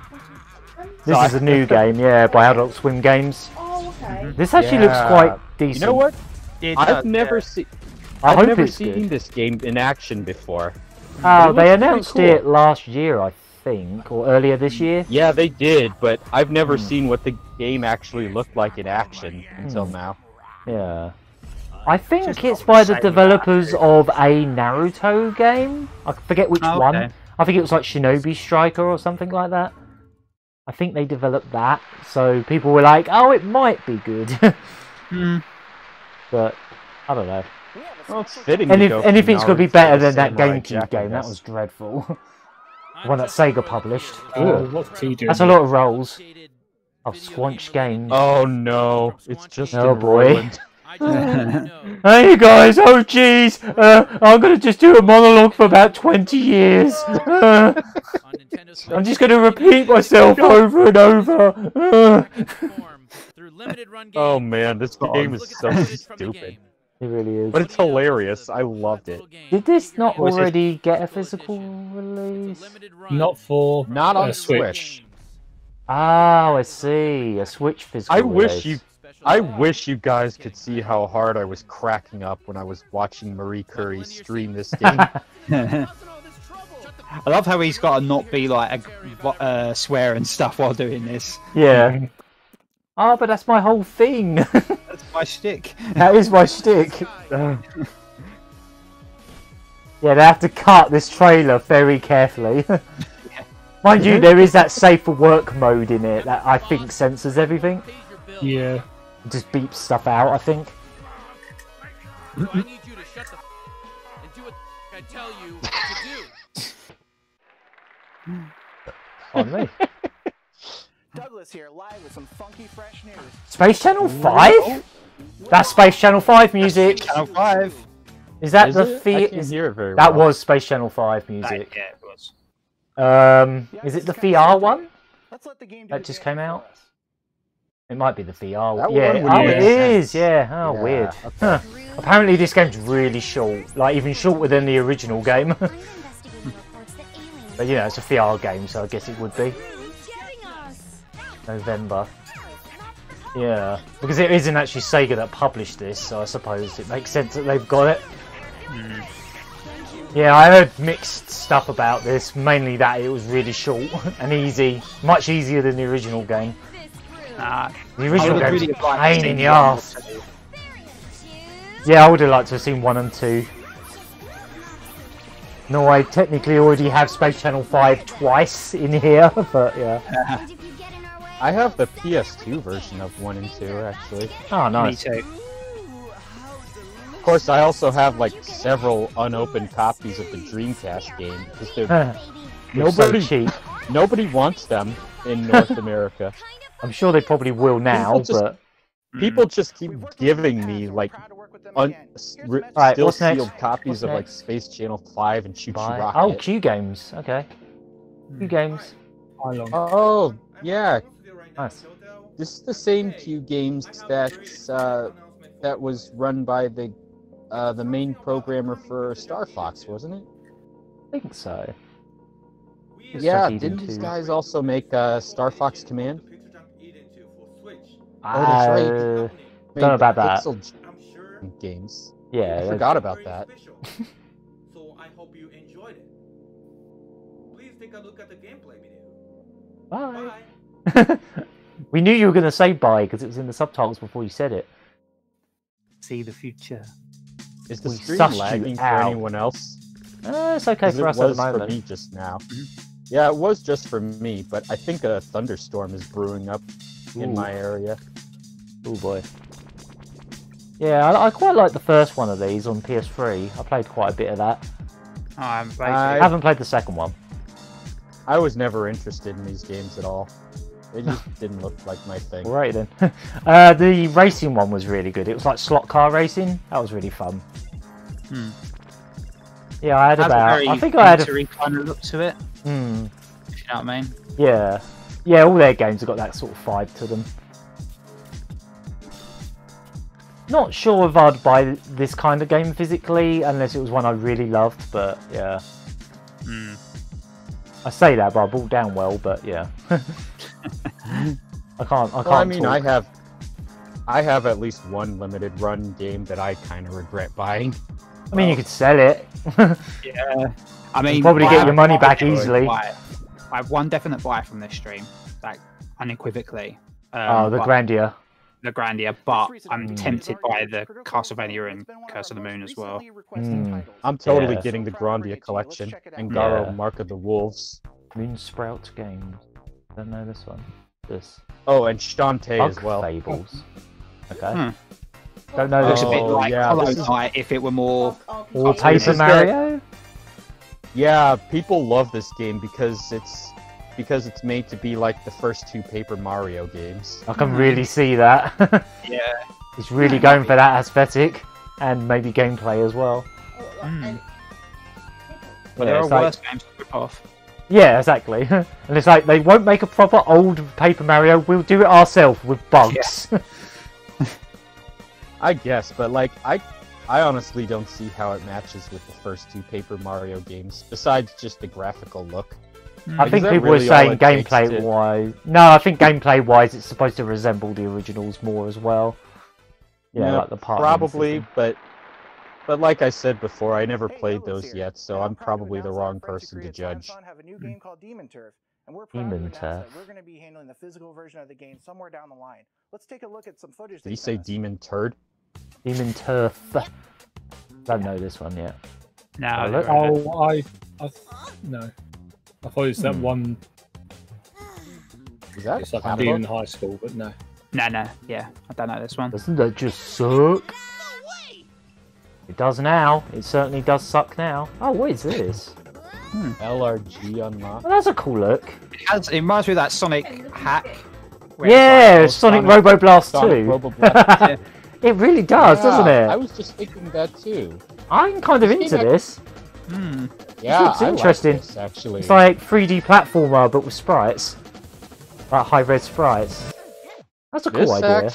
This is a new game, yeah, by Adult Swim Games. Oh, okay. This actually looks quite decent. You know what? I've never it's seen good. this game in action before. Oh, they announced it last year, I think, or earlier this year. Yeah, they did, but I've never seen what the game actually looked like in action until now. Yeah. I think it's by the developers of a Naruto game. I forget which one. I think it was like Shinobi Striker or something like that. I think they developed that, so people were like, oh, it might be good. But, I don't know. Well, it's fitting anything's going to be better than that Samurai GameCube Jack, game. That was dreadful. The one that Sega published. What's he doing? That's a lot of rolls. Oh, Squanch Games. Oh no, it's just oh boy. Roland. Hey guys, oh jeez, I'm gonna just do a monologue for about 20 years. I'm just gonna repeat myself over and over. Oh man, this game is so stupid. It really is. But it's hilarious. I loved it. Did this not already get a physical release? Not on Switch. Oh, I see. A Switch physical release. I wish you guys could see how hard I was cracking up when I was watching Marie Curie stream this game. I love how he's got to not be like a swear and stuff while doing this. Yeah. Oh, but that's my whole thing. That's my shtick. That is my shtick. Yeah, they have to cut this trailer very carefully. Mind you, there is that safe for work mode in it that I think censors everything. Yeah. It just beeps stuff out, I think. So I need you to shut the and do what I tell you to do. On me. Douglas here, live with some funky fresh news. Space Channel 5? That's Space Channel 5 music. Channel 5. Is that Is the it? I can't hear it very That well. was Space Channel 5 music. Yeah, it was. Is it the VR one? Let's let the game do That its just damn came for out? us. It might be the VR That one. Yeah. one would Oh, make it sense. is. Yeah. Oh, Yeah, weird. okay. Huh. Apparently, this game's really short. Like, even shorter than the original game. But, you know, it's a VR game, so I guess it would be. November. Yeah. Because it isn't actually Sega that published this, so I suppose it makes sense that they've got it. Yeah, I heard mixed stuff about this, mainly that it was really short and easy. Much easier than the original game. The original game was a pain in the arse. Yeah, I would have liked to have seen 1 and 2. No, I technically already have Space Channel 5 twice in here, but yeah. I have the PS2 version of 1 and 2, actually. Oh, nice. Me too. Of course, I also have like several unopened copies of the Dreamcast game because they're so cheap. Nobody wants them in North America. I'm sure they probably will now, but people just keep giving me like Alright, still what's next? sealed copies of like Space Channel 5 and Choo Choo Rocket. Oh, Q Games. Okay. Q Games. Oh, yeah. Nice. This is the same Q Games that was run by the main programmer for Star Fox, wasn't it? I think so. Yeah, didn't these guys also make Star Fox Command? Oh, that's right. Don't know about that. PIXELJUNK games. Yeah, I forgot about that. So I hope you enjoyed it. Please take a look at the gameplay video. Bye. We knew you were going to say bye because it was in the subtitles before you said it. See the future. Is the stream lagging for anyone else? It's okay for us at the moment. It was for me just now. Yeah, it was just for me, but I think a thunderstorm is brewing up in my area. Oh boy. Yeah, I quite like the first one of these on PS3. I played quite a bit of that. Oh, I haven't played the second one. I was never interested in these games at all. It just didn't look like my thing. Right then. The racing one was really good. It was like slot car racing. That was really fun. Yeah, I had I think I had a kind of look to it. If you know what I mean? Yeah. Yeah, all their games have got that sort of vibe to them. Not sure if I'd buy this kind of game physically, unless it was one I really loved, but yeah. I say that, but I bought down well, but yeah. I can't I mean, talk. I have at least one limited run game that I kind of regret buying. I mean, you could sell it. Yeah. I mean, you'll probably get your money back easily. I have one definite buy from this stream, like unequivocally. The Grandia. The Grandia, but I'm tempted by the Castlevania and Curse of the Moon as well. I'm totally getting the Grandia collection and Garo Mark of the Wolves. Moonsprout Games. Don't know this one. This. Oh, and Shantae as well. Fables. Okay. Don't know Looks this. a bit like Hollow Knight if it were more. Or Paper Mario. Yeah, people love this game because it's made to be like the first two Paper Mario games. I can really see that. Yeah. It's really going for that aesthetic and maybe gameplay as well. But there are worse games to rip off. Yeah, exactly. And it's like, they won't make a proper old Paper Mario, we'll do it ourselves with bugs. Yeah. I guess, but like, I honestly don't see how it matches with the first two Paper Mario games, besides just the graphical look. I think people were saying gameplay-wise... No, I think gameplay-wise it's supposed to resemble the originals more as well. Yeah, like the probably, but like I said before, I never played those yet, so I'm probably the wrong person to judge. Have a new game called Demon Turf, and we're proud to announce that we're going to be handling the physical version of the game somewhere down the line. Let's take a look at some footage. Did you say Demon Turd? Demon Turf. Don't know this one yet. No. No. I thought it was that one. Is that? It's like I'm in high school, but no. No. Yeah, I don't know this one. Doesn't that just suck? It does now. It certainly does suck now. Oh, what is this? LRG unlocked. Well, that's a cool look. It reminds me of that Sonic hack. Yeah, like, Sonic Roboblast 2. Yeah. It really does, doesn't it? I was just thinking that too. I'm kind of into this. Yeah, it's interesting. Like this, actually. It's like 3D platformer, but with sprites. Like high-res sprites. That's a cool idea.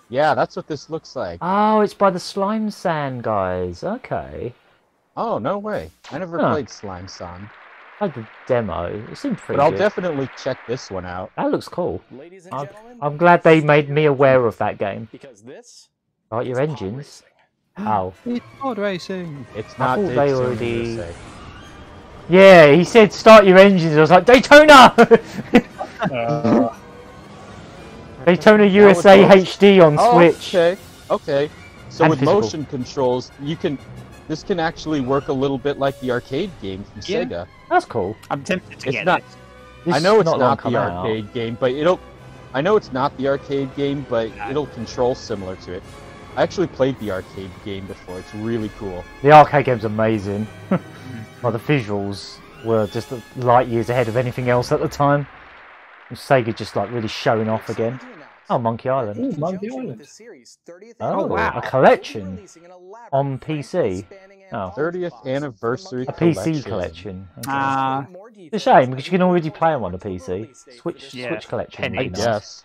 Yeah, that's what this looks like. Oh, it's by the Slime Sand guys. Okay. Oh, no way. I never played Slime Sand. I had the demo. It seemed pretty good. But I'll good. definitely check this one out. That looks cool. I'm glad they made me aware of that game. Because this Start your engines. Oh. It's pod racing. It's not. I thought they already. Yeah, he said start your engines. I was like Daytona. Daytona USA HD on Switch. Okay. So And with physical. motion controls, this can actually work a little bit like the arcade game from Sega. That's cool. I'm tempted to get it. I know it's not the out. arcade game, but I know it's not the arcade game, but it'll control similar to it. I actually played the arcade game before. It's really cool. The arcade game's amazing. Well, the visuals were just light years ahead of anything else at the time. Sega just like really showing off again. Oh, Monkey Island. Ooh, Monkey Island. Oh, wow. A collection on PC. Oh. 30th anniversary A PC collection. Okay. It's a shame because you can already play them on a PC. Switch collection. I guess.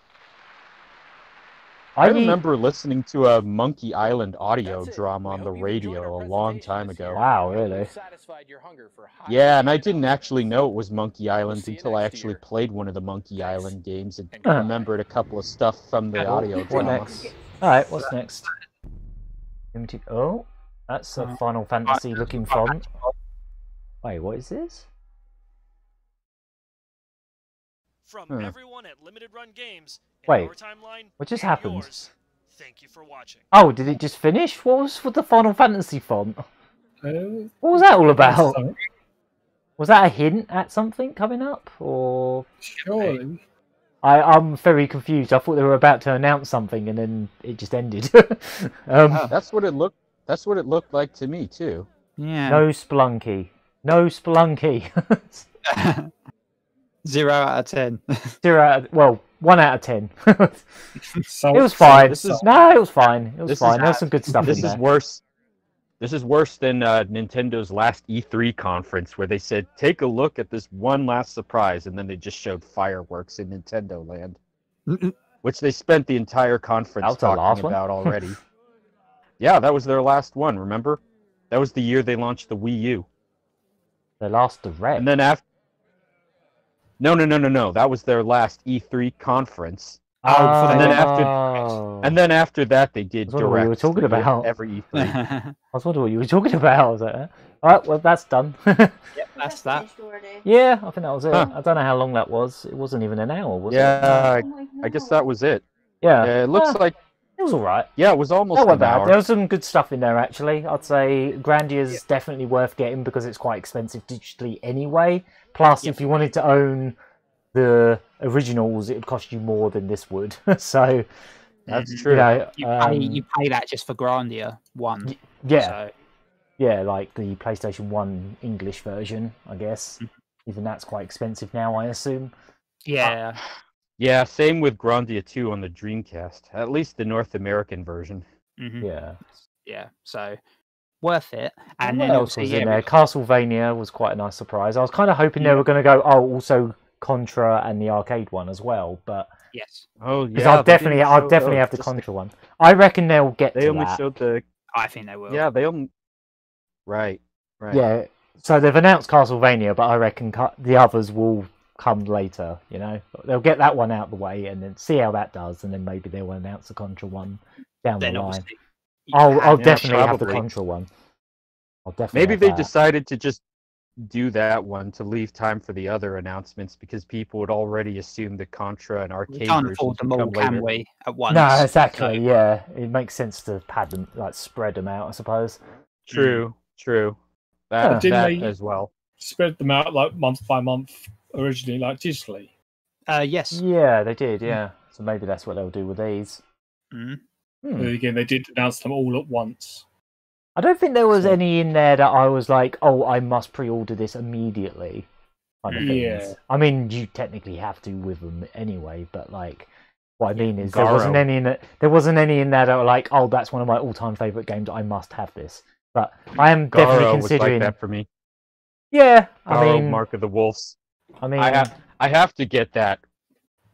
I remember listening to a Monkey Island audio drama on the radio a long time ago. Wow, really? Yeah, and I didn't actually know it was Monkey Island until I actually played one of the Monkey Island games and remembered a couple of stuff from the audio drama. What next? Alright, what's next? Limited. Oh, that's a Final Fantasy looking font. Wait, what is this? From everyone at Limited Run Games. Wait, what just happened? Thank you for watching. Oh, did it just finish? What was with the Final Fantasy font? What was that all about? Was that a hint at something coming up, or? Surely. I'm very confused. I thought they were about to announce something, and then it just ended. That's what it looked. That's what it looked like to me too. Yeah. No Spelunky. No Spelunky. 0 out of 10. 0 out of, well, 1 out of 10. It was fine. No, it was fine. It was fine. There's some good stuff in there. This is worse. This is worse than Nintendo's last E3 conference, where they said, "Take a look at this one last surprise," and then they just showed fireworks in Nintendo Land, which they spent the entire conference talking about already. Yeah, that was their last one. Remember? That was the year they launched the Wii U. Their last direct. And then after. No. That was their last E3 conference. Oh, and then after that, they did direct. What you were talking about every E3. I was wondering what you were talking about. I was like, alright, well, that's done. Yep, that's that. Yeah, I think that was it. I don't know how long that was. It wasn't even an hour, was it? Yeah, I guess that was it. Yeah. It looks like it was alright. Yeah, it was almost an hour. Bad. There was some good stuff in there, actually. I'd say Grandia's definitely worth getting because it's quite expensive digitally anyway. Plus, if you wanted to own the originals, it would cost you more than this would. So that's true. You pay that just for Grandia 1. Yeah. So. Yeah, like the PlayStation 1 English version, I guess. Even that's quite expensive now, I assume. Yeah. Yeah, same with Grandia 2 on the Dreamcast. At least the North American version. Yeah. Yeah, so worth it. And what then else was in there? Castlevania was quite a nice surprise. I was kind of hoping they were going to go, also Contra and the arcade one as well, but yes. Oh yeah. Because I'll definitely have the Contra one. I reckon they'll get they to only that. showed the I think they will. Yeah, they only Right. Yeah. So they've announced Castlevania, but I reckon the others will come later, you know. They'll get that one out the way and then see how that does, and then maybe they'll announce the Contra one down the line. I'll definitely have the Contra one. I'll definitely Maybe they that. decided to just do that one to leave time for the other announcements because people would already assume the Contra and arcade we can't afford them all, can we? At once. No, exactly. So. Yeah, it makes sense to pad them, like spread them out, I suppose. True. That as well. Spread them out like month by month originally, like digitally. Yes. Yeah, they did. Yeah, so maybe that's what they'll do with these. Again, they did announce them all at once. I don't think there was any in there that I was like, "Oh, I must pre-order this immediately." Kind of things. I mean, you technically have to with them anyway, but like, what I mean is, there wasn't any in it. There wasn't any in there that were like, "Oh, that's one of my all-time favorite games. I must have this." But I am definitely considering. Was like that for me. Yeah, I mean, Mark of the Wolves. I mean, I have to get that.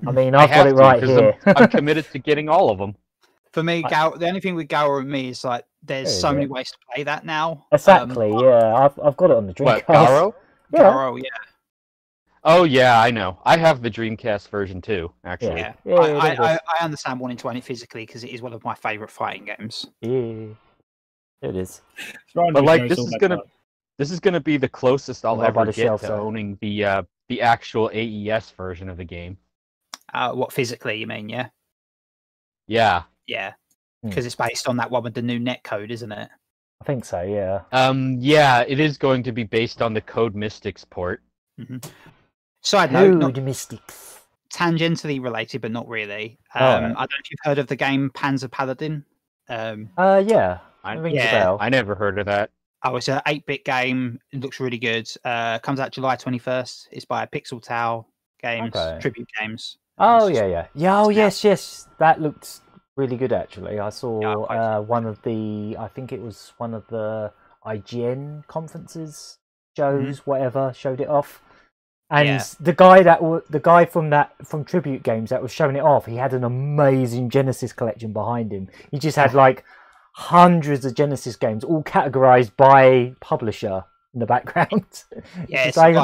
I mean, I've got it right here. I'm committed to getting all of them. For me, the only thing with Gower and me is like there's so many ways to play that now. Exactly, yeah. I've got it on the Dreamcast. What, Garo? Yeah. Garo, yeah. Oh yeah, I know. I have the Dreamcast version too, actually. Yeah. I understand wanting to own it physically because it is one of my favourite fighting games. Yeah, it is. But like, this is gonna be the closest I'll ever get to owning the actual AES version of the game. What, physically, you mean? Yeah. Yeah. Yeah, because it's based on that one with the new netcode, isn't it? I think so. Yeah. Yeah, it is going to be based on the Code Mystics port. Side note, Code Mystics. Tangentially related, but not really. I don't know if you've heard of the game Panzer Paladin. Yeah. I never heard of that. Oh, it's an 8-bit game. It looks really good. Comes out July 21st. It's by PixelJunk Games, Tribute Games. Oh yeah. Oh yes. That looked really good actually. I saw one of the. I think it was one of the IGN conferences, shows, whatever, showed it off. And the guy from Tribute Games that was showing it off, he had an amazing Genesis collection behind him. He just had like hundreds of Genesis games, all categorized by publisher in the background. Yeah, it's like,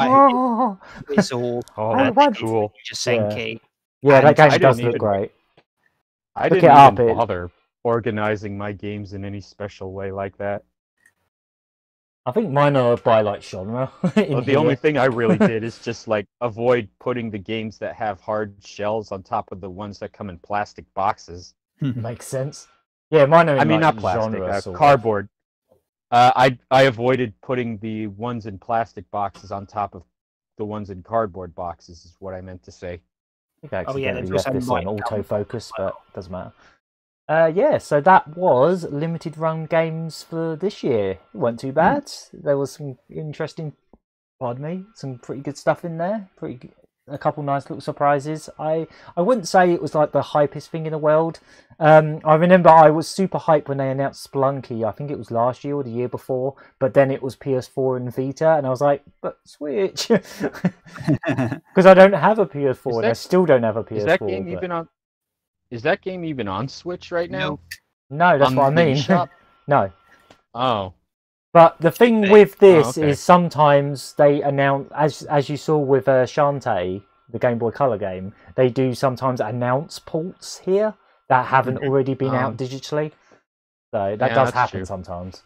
it's all that's cool. Senki. Yeah, that game does look great. I didn't even bother organizing my games in any special way like that. I think mine are by like genre. The only thing I really did is just like avoid putting the games that have hard shells on top of the ones that come in plastic boxes. Makes sense. Yeah, mine are in not plastic, cardboard. I avoided putting the ones in plastic boxes on top of the ones in cardboard boxes, is what I meant to say. I think I left this on autofocus, but doesn't matter. Yeah, so that was limited run games for this year. It weren't too bad. There was some interesting, some pretty good stuff in there. A couple nice little surprises. I wouldn't say it was like the hypest thing in the world. I remember I was super hyped when they announced Spelunky. I think it was last year or the year before. But then it was PS4 and Vita, and I was like, but Switch, because I don't have a PS4 and I still don't have a PS4. Is that game even on Switch right now? No, that's what I mean. No. Oh. But the thing with this is sometimes they announce, as you saw with SHANTAE, the Game Boy Color game, they do sometimes announce ports here that haven't already been out digitally. So that does happen sometimes.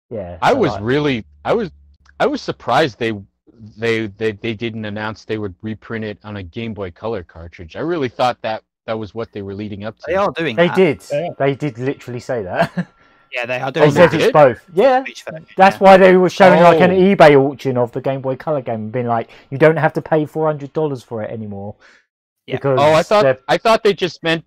Yeah. I was surprised they didn't announce they would reprint it on a Game Boy Color cartridge. I really thought that was what they were leading up to. They are doing that. They did literally say that. Yeah, they are doing that. They said it's both. Yeah. That's why they were showing like an eBay auction of the Game Boy Color game and being like, you don't have to pay $400 for it anymore. Yeah. Because I thought they just meant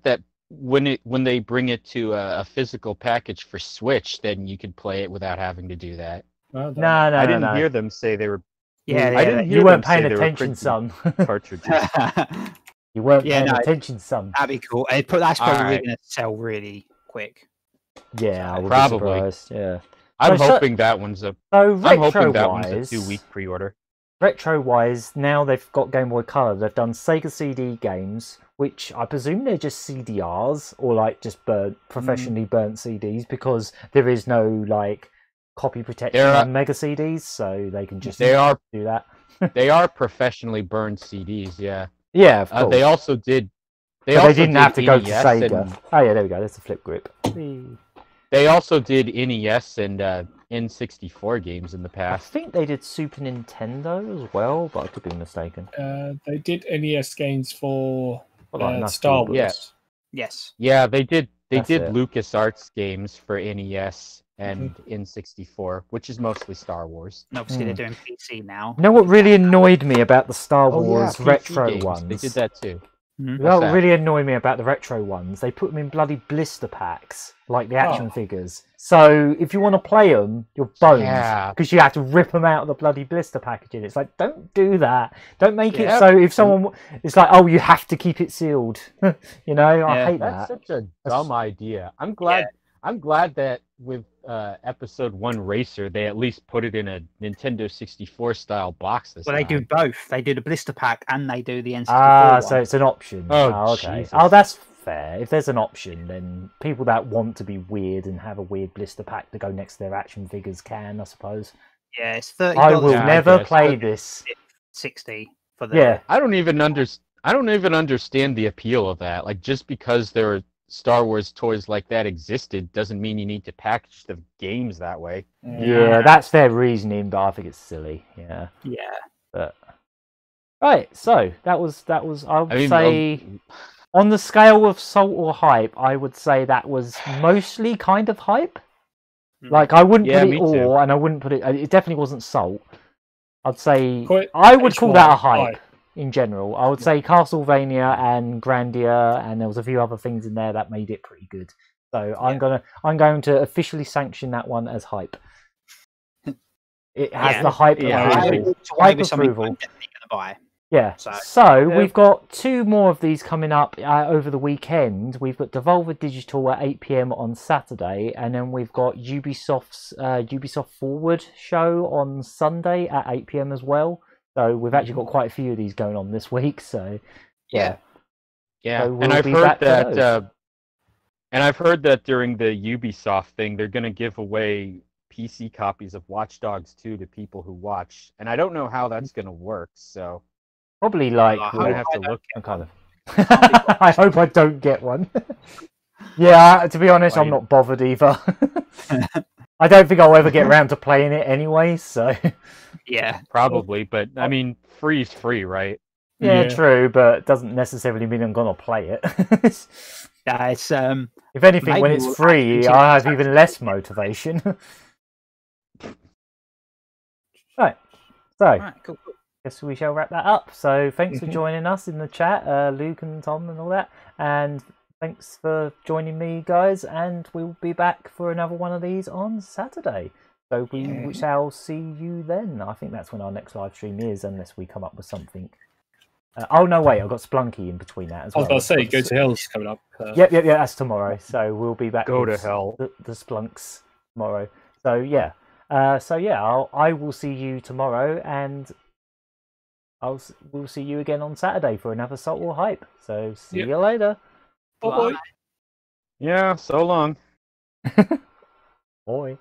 that when they bring it to a physical package for Switch, then you could play it without having to do that. No. I didn't hear them say they were. You weren't paying attention, son. Cartridges. You weren't paying attention, son. That'd be cool. That's probably going to sell really quick. Yeah, I would probably. Be surprised. Yeah. I'm hoping that one's a 2-week pre-order. Retro-wise, now they've got Game Boy Color. They've done Sega CD games, which I presume they're just CDRs or like just professionally burnt CDs, because there is no like copy protection on Mega CDs, so they can just do that. They are professionally burned CDs, yeah. Yeah, of course. They also did. They didn't have to go to Sega. Oh yeah, there we go. That's the flip grip. They also did NES and N64 games in the past. I think they did Super Nintendo as well, but I could be mistaken. They did NES games for Star Wars. Yeah. Yes. Yeah, they did. They did LucasArts games for NES and N64, which is mostly Star Wars. And obviously they're doing PC now. You know what really annoyed me about the Star Wars retro games. ones? They did that too. What really annoyed me about the retro ones, they put them in bloody blister packs, like the action figures. So if you want to play them, you're boned, because you have to rip them out of the bloody blister packaging. It's like, don't do that. Don't make it so if someone, it's like, oh, you have to keep it sealed. You know, I hate that. That's such a dumb idea. I'm glad that with Episode 1 Racer, they at least put it in a Nintendo 64 style box this time. They do both. They do the blister pack and they do the N64 so it's an option. Oh, okay. Jesus. Oh, that's fair. If there's an option, then people that want to be weird and have a weird blister pack to go next to their action figures can, I suppose. Yeah, it's $30. I will never play this. 60 for the. Yeah. I don't even understand the appeal of that. Like, just because there are Star Wars toys like that existed doesn't mean you need to package the games that way. Yeah, that's their reasoning, but I think it's silly. Yeah. Yeah. But right, so that was I would say on the scale of salt or hype, I would say that was mostly kind of hype. Like I wouldn't put it all, and I wouldn't put it. It definitely wasn't salt. I'd say I would call that a hype. In general, I would say Castlevania and Grandia, and there was a few other things in there that made it pretty good. So I'm going to officially sanction that one as hype. It has the hype approval. Hype approval. I'm definitely gonna buy. Yeah. So we've got 2 more of these coming up over the weekend. We've got Devolver Digital at 8 PM on Saturday, and then we've got Ubisoft's Ubisoft Forward show on Sunday at 8 PM as well. So we've actually got quite a few of these going on this week. So yeah. Yeah, So we'll and I've be heard back for that. those. And I've heard that during the Ubisoft thing, they're going to give away PC copies of Watch Dogs 2 to people who watch, and I don't know how that's going to work. So probably like I'm going to have to look. Kind of. I hope I don't get one. Yeah, to be honest, I'm not bothered either. I don't think I'll ever get around to playing it anyway. So yeah, probably. But I mean, free is free, right? Yeah, true, but it doesn't necessarily mean I'm gonna play it. Yeah, it's if anything, when it's free, I have even less motivation. Right, so cool. guess we shall wrap that up. So thanks for joining us in the chat, Luke and Tom and all that, and thanks for joining me, guys. And we'll be back for another one of these on Saturday. So we shall see you then. I think that's when our next live stream is, unless we come up with something. Oh no, wait! I've got Splunky in between that as well. I was about to say, Go to Hell's coming up. Yep, that's tomorrow. So we'll be back. Go to Hell. The Splunks tomorrow. So yeah, I will see you tomorrow, and we'll see you again on Saturday for another Salt or Hype. So see you later. Bye. Yeah, so long. Bye.